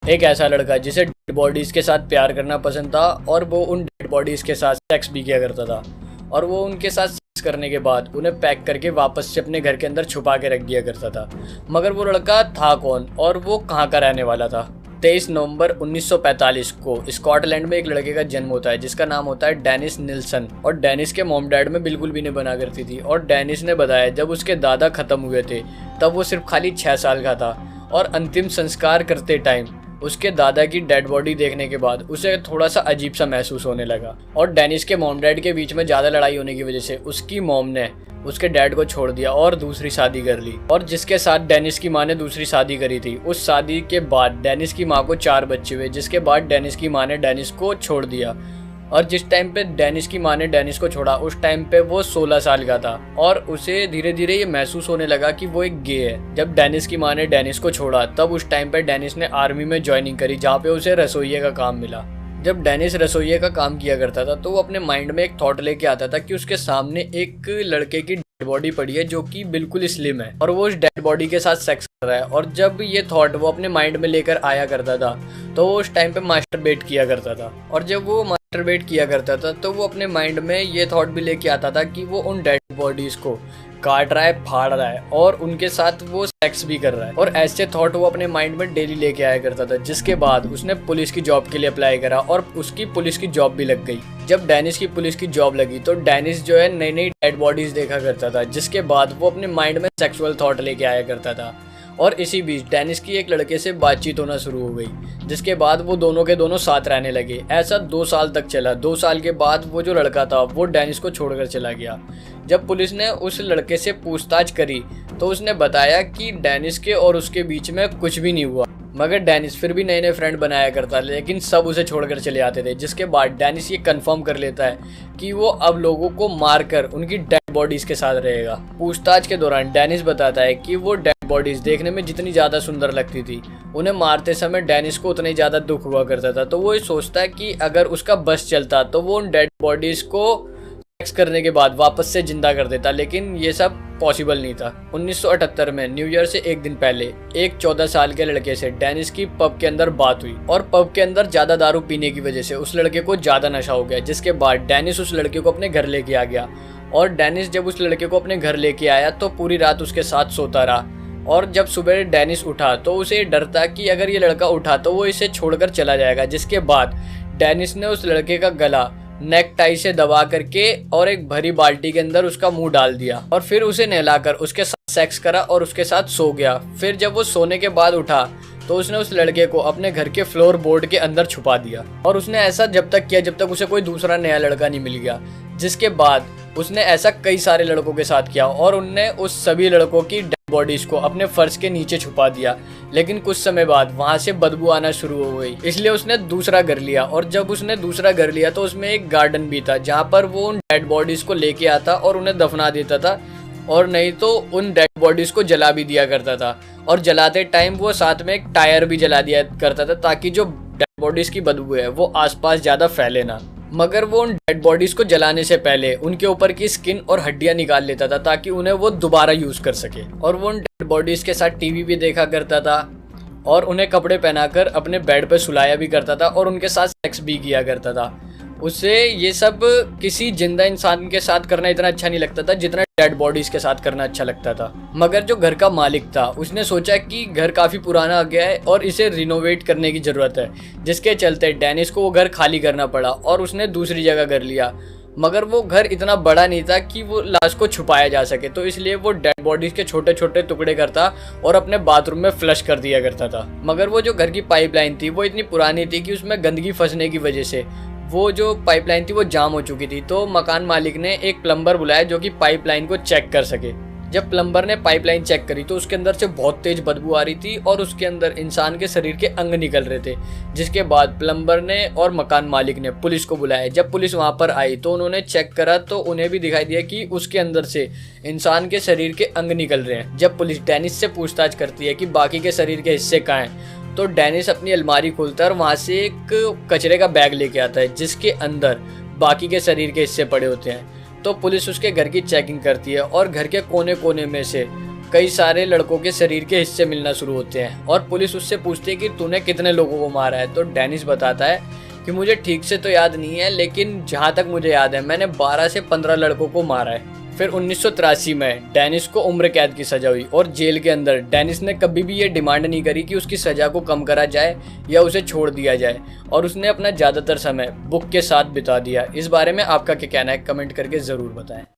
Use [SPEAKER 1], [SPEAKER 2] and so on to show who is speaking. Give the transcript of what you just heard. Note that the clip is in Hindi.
[SPEAKER 1] एक ऐसा लड़का जिसे डेड बॉडीज के साथ प्यार करना पसंद था और वो उन डेड बॉडीज के साथ सेक्स भी किया करता था। और वो उनके साथ सेक्स करने के बाद उन्हें पैक करके वापस से अपने घर के अंदर छुपा के रख दिया करता था। मगर वो लड़का था कौन और वो कहाँ का रहने वाला था? 23 नवंबर 1945 को स्कॉटलैंड में एक लड़के का जन्म होता है जिसका नाम होता है डेनिस निल्सन। और डेनिस के मॉम डैड में बिल्कुल भी नहीं बना करती थी। और डेनिस ने बताया जब उसके दादा खत्म हुए थे तब वो सिर्फ खाली 6 साल का था। और अंतिम संस्कार करते टाइम उसके दादा की डेड बॉडी देखने के बाद उसे थोड़ा सा अजीब सा महसूस होने लगा। और डेनिस के मॉम डैड के बीच में ज़्यादा लड़ाई होने की वजह से उसकी मॉम ने उसके डैड को छोड़ दिया और दूसरी शादी कर ली। और जिसके साथ डेनिस की माँ ने दूसरी शादी करी थी, उस शादी के बाद डेनिस की माँ को 4 बच्चे हुए, जिसके बाद डेनिस की माँ ने डेनिस को छोड़ दिया। और जिस टाइम पे डेनिस की माँ ने डेनिस को छोड़ा उस टाइम पे वो 16 साल का था। और उसे धीरे धीरे ये महसूस होने लगा कि वो एक गे है। जब डेनिस की माँ ने डेनिस को छोड़ा तब उस टाइम पे डेनिस ने आर्मी में ज्वाइनिंग करी, जहाँ पे उसे रसोइये का काम मिला। जब डेनिस रसोइये का काम किया करता था तो वो अपने माइंड में एक थॉट लेके आता था कि उसके सामने एक लड़के की डेड बॉडी पड़ी है जो कि बिल्कुल स्लिम है और वो उस डेड बॉडी के साथ सेक्स कर रहा है। और जब ये थॉट वो अपने माइंड में लेकर आया करता था तो वो उस टाइम पे मास्टरबेट किया करता था। और जब वो मास्टरबेट किया करता था तो वो अपने माइंड में ये थॉट भी लेके आता था कि वो उन डेड बॉडीज को काट रहा है, फाड़ रहा है और उनके साथ वो सेक्स भी कर रहा है। और ऐसे थॉट वो अपने माइंड में डेली लेके आया करता था। जिसके बाद उसने पुलिस की जॉब के लिए अप्लाई करा और उसकी पुलिस की जॉब भी लग गई। जब डेनिस की पुलिस की जॉब लगी तो डेनिस जो है नई नई डेड बॉडीज देखा करता था, जिसके बाद वो अपने माइंड में सेक्सुअल थॉट लेके आया करता था। और इसी बीच डेनिस की एक लड़के से बातचीत होना शुरू हो गई, जिसके बाद वो दोनों के दोनों साथ रहने लगे। ऐसा 2 साल तक चला। 2 साल के बाद वो जो लड़का था वो डेनिस को छोड़कर चला गया। जब पुलिस ने उस लड़के से पूछताछ करी तो उसने बताया कि डेनिस के और उसके बीच में कुछ भी नहीं हुआ। मगर डेनिस फिर भी नए नए फ्रेंड बनाया करता, लेकिन सब उसे छोड़कर चले आते थे। जिसके बाद डेनिस ये कंफर्म कर लेता है कि वो अब लोगों को मारकर उनकी डेड बॉडीज के साथ रहेगा। पूछताछ के दौरान डेनिस बताता है कि वो डेड बॉडीज देखने में जितनी ज़्यादा सुंदर लगती थी, उन्हें मारते समय डेनिस को उतना ही ज़्यादा दुख हुआ करता था। तो वो ये सोचता है कि अगर उसका बस चलता तो वो उन डेड बॉडीज को सेक्स करने के बाद वापस से जिंदा कर देता, लेकिन ये सब पॉसिबल नहीं था। 1978 में न्यू ईयर से एक दिन पहले एक 14 साल के लड़के से डेनिस की पब के अंदर बात हुई। और पब के अंदर ज्यादा दारू पीने की वजह से उस लड़के को ज्यादा नशा हो गया। जिसके बाद डेनिस उस लड़के को अपने घर लेके आ गया। और डेनिस जब उस लड़के को अपने घर लेके आया तो पूरी रात उसके साथ सोता रहा। और जब सुबह डेनिस उठा तो उसे डर था कि अगर ये लड़का उठा तो वो इसे छोड़कर चला जाएगा। जिसके बाद डेनिस ने उस लड़के का गला नेक टाई से दबा करके और एक भरी बाल्टी के अंदर उसका मुंह डाल दिया और फिर उसे नहलाकर उसके साथ सेक्स करा और उसके साथ सो गया। फिर जब वो सोने के बाद उठा तो उसने उस लड़के को अपने घर के फ्लोर बोर्ड के अंदर छुपा दिया। और उसने ऐसा जब तक किया जब तक उसे कोई दूसरा नया लड़का नहीं मिल गया। जिसके बाद उसने ऐसा कई सारे लड़कों के साथ किया और उनने उस सभी लड़कों की डेड बॉडीज को अपने फर्श के नीचे छुपा दिया। लेकिन कुछ समय बाद वहां से बदबू आना शुरू हो गई, इसलिए उसने दूसरा घर लिया। और जब उसने दूसरा घर लिया तो उसमें एक गार्डन भी था, जहां पर वो उन डेड बॉडीज को लेके आता और उन्हें दफना देता था, और नहीं तो उन डेड बॉडीज को जला भी दिया करता था। और जलाते टाइम वो साथ में एक टायर भी जला दिया करता था, ताकि जो डेड बॉडीज की बदबू है वो आसपास ज्यादा फैले ना। मगर वो उन डेड बॉडीज को जलाने से पहले उनके ऊपर की स्किन और हड्डियां निकाल लेता था, ताकि उन्हें वो दोबारा यूज कर सके। और वो उन डेड बॉडीज के साथ टीवी भी देखा करता था और उन्हें कपड़े पहनाकर अपने बेड पर सुलाया भी करता था और उनके साथ सेक्स भी किया करता था। उसे ये सब किसी जिंदा इंसान के साथ करना इतना अच्छा नहीं लगता था जितना डेड बॉडीज के साथ करना अच्छा लगता था। मगर जो घर का मालिक था उसने सोचा कि घर काफी पुराना आ गया है और इसे रिनोवेट करने की जरूरत है, जिसके चलते डेनिस को वो घर खाली करना पड़ा और उसने दूसरी जगह घर लिया। मगर वो घर इतना बड़ा नहीं था कि वो लाश को छुपाया जा सके, तो इसलिए वो डेड बॉडीज के छोटे छोटे टुकड़े करता और अपने बाथरूम में फ्लश कर दिया करता था। मगर वो जो घर की पाइपलाइन थी वो इतनी पुरानी थी कि उसमें गंदगी फंसने की वजह से वो जो पाइपलाइन थी वो जाम हो चुकी थी। तो मकान मालिक ने एक प्लम्बर बुलाया जो कि पाइपलाइन को चेक कर सके। जब प्लम्बर ने पाइपलाइन चेक करी तो उसके अंदर से बहुत तेज बदबू आ रही थी और उसके अंदर इंसान के शरीर के अंग निकल रहे थे। जिसके बाद प्लम्बर ने और मकान मालिक ने पुलिस को बुलाया। जब पुलिस वहां पर आई तो उन्होंने चेक करा तो उन्हें भी दिखाई दिया कि उसके अंदर से इंसान के शरीर के अंग निकल रहे हैं। जब पुलिस डेनिस से पूछताछ करती है कि बाकी के शरीर के हिस्से कहाँ हैं, तो डेनिस अपनी अलमारी खोलता है और वहां से एक कचरे का बैग लेके आता है जिसके अंदर बाकी के शरीर के हिस्से पड़े होते हैं। तो पुलिस उसके घर की चेकिंग करती है और घर के कोने कोने में से कई सारे लड़कों के शरीर के हिस्से मिलना शुरू होते हैं और पुलिस उससे पूछती है कि तूने कितने लोगों को मारा है। तो डेनिस बताता है कि मुझे ठीक से तो याद नहीं है, लेकिन जहाँ तक मुझे याद है मैंने 12 से 15 लड़कों को मारा है। फिर 1983 में डेनिस को उम्र कैद की सजा हुई और जेल के अंदर डेनिस ने कभी भी ये डिमांड नहीं करी कि उसकी सजा को कम करा जाए या उसे छोड़ दिया जाए, और उसने अपना ज़्यादातर समय बुक के साथ बिता दिया। इस बारे में आपका क्या कहना है, कमेंट करके ज़रूर बताएं।